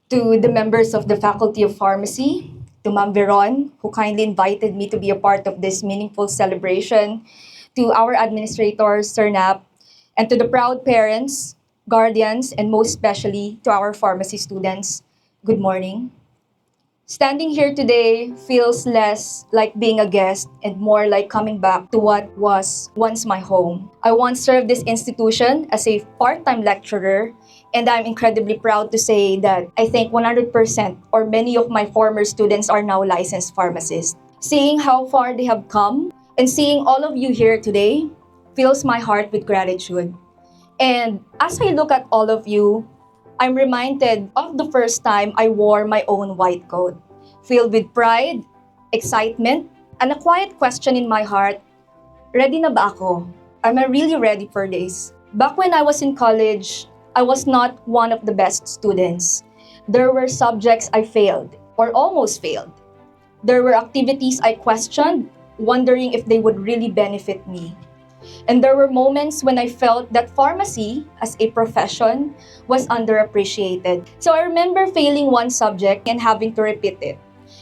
to the members of the Faculty of Pharmacy, to Ma'am Veron, who kindly invited me to be a part of this meaningful celebration, to our administrators, Sir Nap, and to the proud parents, guardians, and most especially to our pharmacy students. Good morning. Standing here today feels less like being a guest and more like coming back to what was once my home. I once served this institution as a part-time lecturer, and I'm incredibly proud to say that I think 100% or many of my former students are now licensed pharmacists. Seeing how far they have come and seeing all of you here today fills my heart with gratitude. And as I look at all of you, I'm reminded of the first time I wore my own white coat, filled with pride, excitement, and a quiet question in my heart, ready na ba ako? Am I really ready for this? Back when I was in college, I was not one of the best students. There were subjects I failed or almost failed. There were activities I questioned, wondering if they would really benefit me. And there were moments when I felt that pharmacy as a profession was underappreciated. So I remember failing one subject and having to repeat it.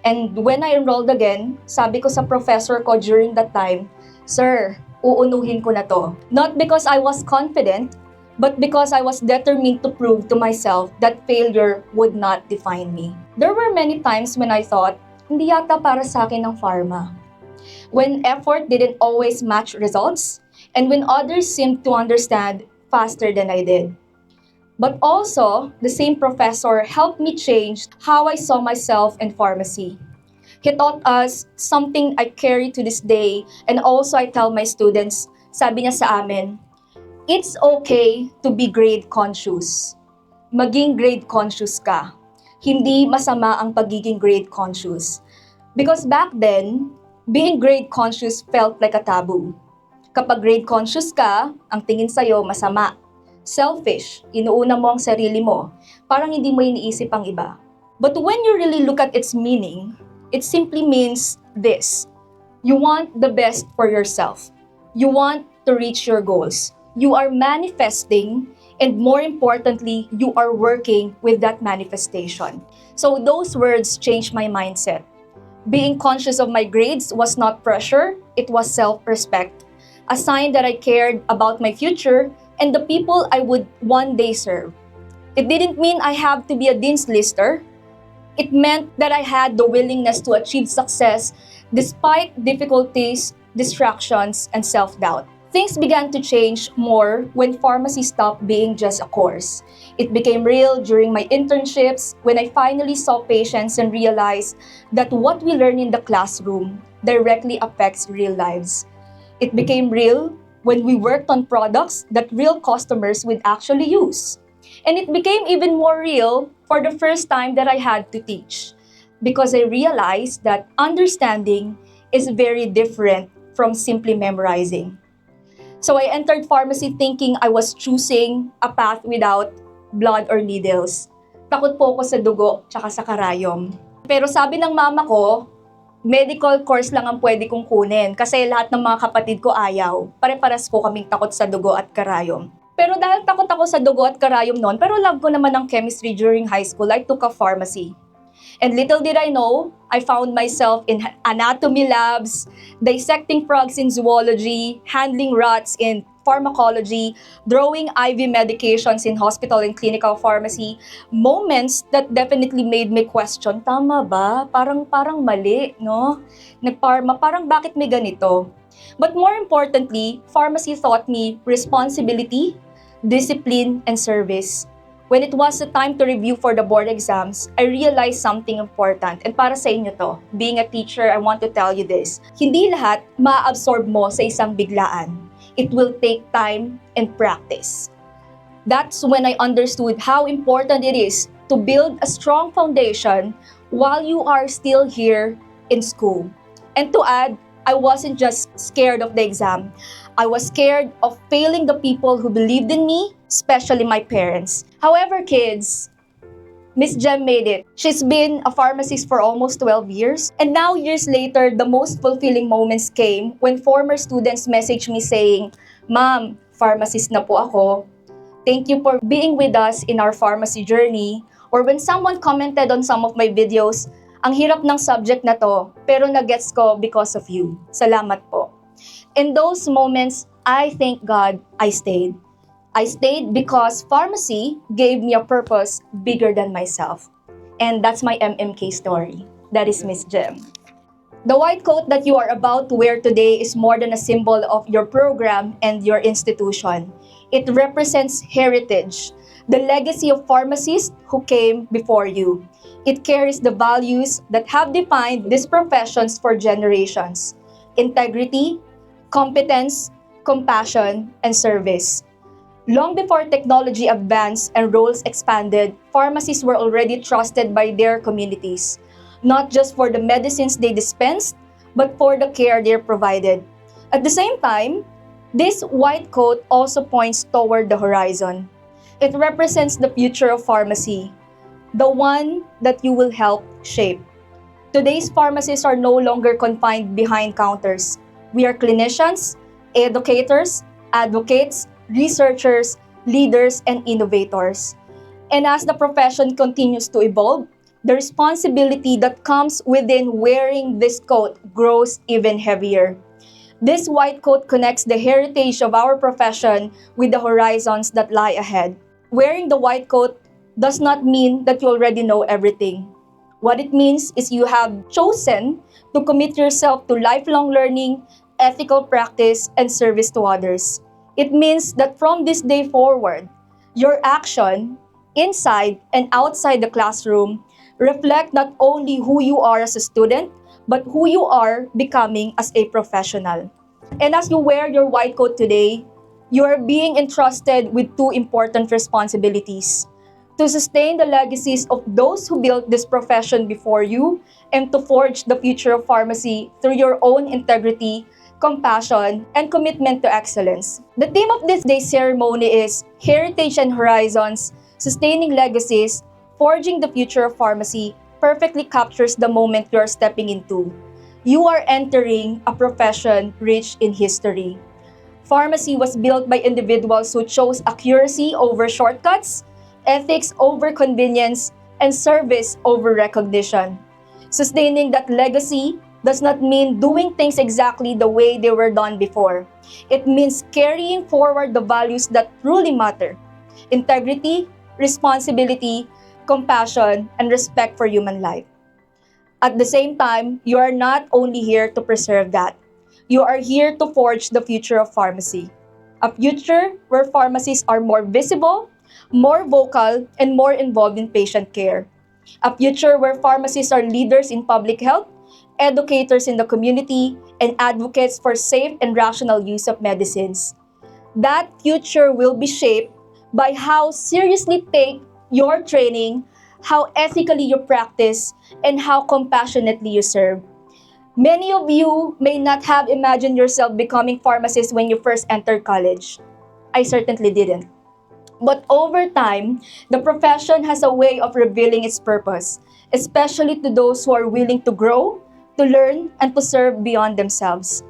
And when I enrolled again, sabi ko sa professor ko during that time, "Sir, uunuhin ko na to." Not because I was confident, but because I was determined to prove to myself that failure would not define me. There were many times when I thought, hindi yata para sa akin ang pharma. When effort didn't always match results, and when others seemed to understand faster than I did. But also, the same professor helped me change how I saw myself in pharmacy. He taught us something I carry to this day, and also I tell my students, sabi niya sa amin, it's okay to be grade conscious. Maging grade conscious ka. Hindi masama ang pagiging grade conscious. Because back then, being grade conscious felt like a taboo. Kapag grade conscious ka, ang tingin sa'yo masama. Selfish, inuuna mo ang sarili mo. Parang hindi mo iniisip ang iba. But when you really look at its meaning, it simply means this. You want the best for yourself. You want to reach your goals. You are manifesting, and more importantly, you are working with that manifestation. So those words changed my mindset. Being conscious of my grades was not pressure, it was self-respect. A sign that I cared about my future and the people I would one day serve. It didn't mean I have to be a dean's lister. It meant that I had the willingness to achieve success despite difficulties, distractions, and self-doubt. Things began to change more when pharmacy stopped being just a course. It became real during my internships when I finally saw patients and realized that what we learn in the classroom directly affects real lives. It became real when we worked on products that real customers would actually use. And it became even more real for the first time that I had to teach, because I realized that understanding is very different from simply memorizing. So I entered pharmacy thinking I was choosing a path without blood or needles. Takot po ako sa dugo tsaka sa karayom. Pero sabi ng mama ko, medical course lang ang pwede kong kunin kasi lahat ng mga kapatid ko ayaw. Pare-paras ko kaming takot sa dugo at karayom. Pero dahil takot ako sa dugo at karayom noon, pero love ko naman ng chemistry during high school, I took a pharmacy. And little did I know, I found myself in anatomy labs, dissecting frogs in zoology, handling rats in pharmacology, drawing IV medications in hospital and clinical pharmacy, moments that definitely made me question, tama ba? Parang mali, no? Nagpharma, parang bakit may ganito? But more importantly, pharmacy taught me responsibility, discipline, and service. When it was the time to review for the board exams, I realized something important. And para sa inyo to, being a teacher, I want to tell you this. Hindi lahat ma-absorb mo sa isang biglaan. It will take time and practice. That's when I understood how important it is to build a strong foundation while you are still here in school. And to add, I wasn't just scared of the exam. I was scared of failing the people who believed in me, especially my parents. However, kids, Miss Jem made it. She's been a pharmacist for almost 12 years. And now, years later, the most fulfilling moments came when former students messaged me saying, "Ma'am, pharmacist na po ako. Thank you for being with us in our pharmacy journey. Or when someone commented on some of my videos, ang hirap ng subject na to, pero nagets ko because of you. Salamat po. In those moments, I thank God I stayed. I stayed because pharmacy gave me a purpose bigger than myself. And that's my MMK story. That is Miss Jem. The white coat that you are about to wear today is more than a symbol of your program and your institution. It represents heritage, the legacy of pharmacists who came before you. It carries the values that have defined these professions for generations: integrity, competence, compassion, and service. Long before technology advanced and roles expanded, pharmacists were already trusted by their communities, not just for the medicines they dispensed, but for the care they provided. At the same time, this white coat also points toward the horizon. It represents the future of pharmacy, the one that you will help shape. Today's pharmacists are no longer confined behind counters. We are clinicians, educators, advocates, researchers, leaders, and innovators. And as the profession continues to evolve, the responsibility that comes within wearing this coat grows even heavier. This white coat connects the heritage of our profession with the horizons that lie ahead. Wearing the white coat does not mean that you already know everything. What it means is you have chosen to commit yourself to lifelong learning, ethical practice, and service to others. It means that from this day forward, your action, inside and outside the classroom, reflect not only who you are as a student, but who you are becoming as a professional. And as you wear your white coat today, you are being entrusted with two important responsibilities: to sustain the legacies of those who built this profession before you, and to forge the future of pharmacy through your own integrity, compassion, and commitment to excellence. The theme of this day's ceremony is Heritage and Horizons, Sustaining Legacies, Forging the Future of Pharmacy. Perfectly captures the moment you are stepping into. You are entering a profession rich in history. Pharmacy was built by individuals who chose accuracy over shortcuts, ethics over convenience, and service over recognition. Sustaining that legacy does not mean doing things exactly the way they were done before. It means carrying forward the values that truly matter: integrity, responsibility, compassion, and respect for human life. At the same time, you are not only here to preserve that. You are here to forge the future of pharmacy. A future where pharmacists are more visible, more vocal, and more involved in patient care. A future where pharmacists are leaders in public health, educators in the community, and advocates for safe and rational use of medicines. That future will be shaped by how seriously take your training, how ethically you practice, and how compassionately you serve. Many of you may not have imagined yourself becoming pharmacists when you first entered college. I certainly didn't. But over time, the profession has a way of revealing its purpose, especially to those who are willing to grow, to learn, and to serve beyond themselves.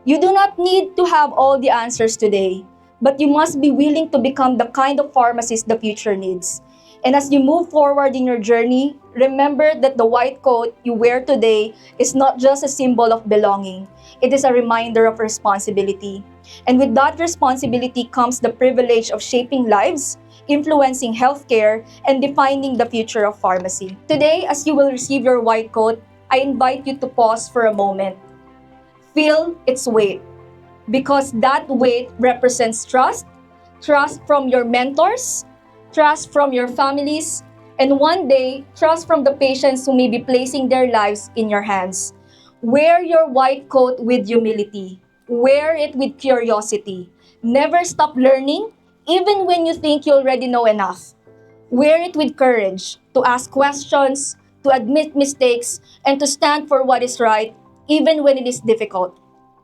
You do not need to have all the answers today, but you must be willing to become the kind of pharmacist the future needs. And as you move forward in your journey, remember that the white coat you wear today is not just a symbol of belonging. It is a reminder of responsibility. And with that responsibility comes the privilege of shaping lives, influencing healthcare, and defining the future of pharmacy. Today, as you will receive your white coat, I invite you to pause for a moment. Feel its weight, because that weight represents trust, trust from your mentors, trust from your families, and one day, trust from the patients who may be placing their lives in your hands. Wear your white coat with humility. Wear it with curiosity. Never stop learning, even when you think you already know enough. Wear it with courage to ask questions, to admit mistakes, and to stand for what is right, even when it is difficult.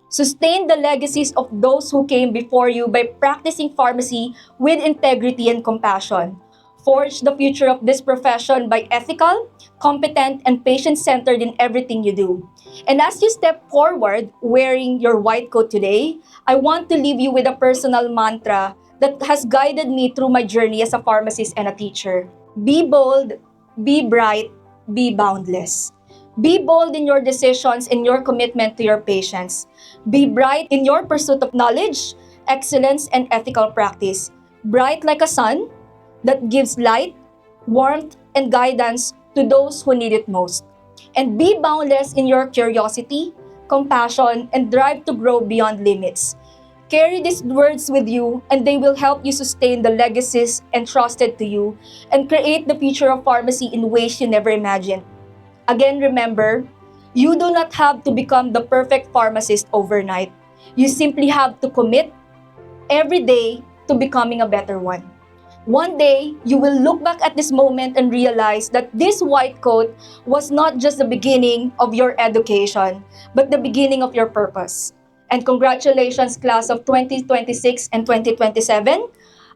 Sustain the legacies of those who came before you by practicing pharmacy with integrity and compassion. Forge the future of this profession by ethical, competent, and patient-centered in everything you do. And as you step forward wearing your white coat today, I want to leave you with a personal mantra that has guided me through my journey as a pharmacist and a teacher. Be bold, be bright, be boundless. Be bold in your decisions and your commitment to your patients. Be bright in your pursuit of knowledge, excellence, and ethical practice. Bright like a sun that gives light, warmth, and guidance to those who need it most. And be boundless in your curiosity, compassion, and drive to grow beyond limits. Carry these words with you, and they will help you sustain the legacies entrusted to you and create the future of pharmacy in ways you never imagined. Again, remember, you do not have to become the perfect pharmacist overnight. You simply have to commit every day to becoming a better one. One day, you will look back at this moment and realize that this white coat was not just the beginning of your education, but the beginning of your purpose. And congratulations, class of 2026 and 2027.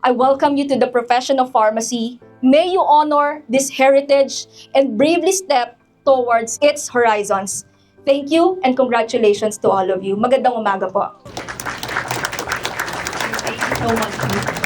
I welcome you to the profession of pharmacy. May you honor this heritage and bravely step towards its horizons. Thank you and congratulations to all of you. Magandang umaga po. Thank you so much.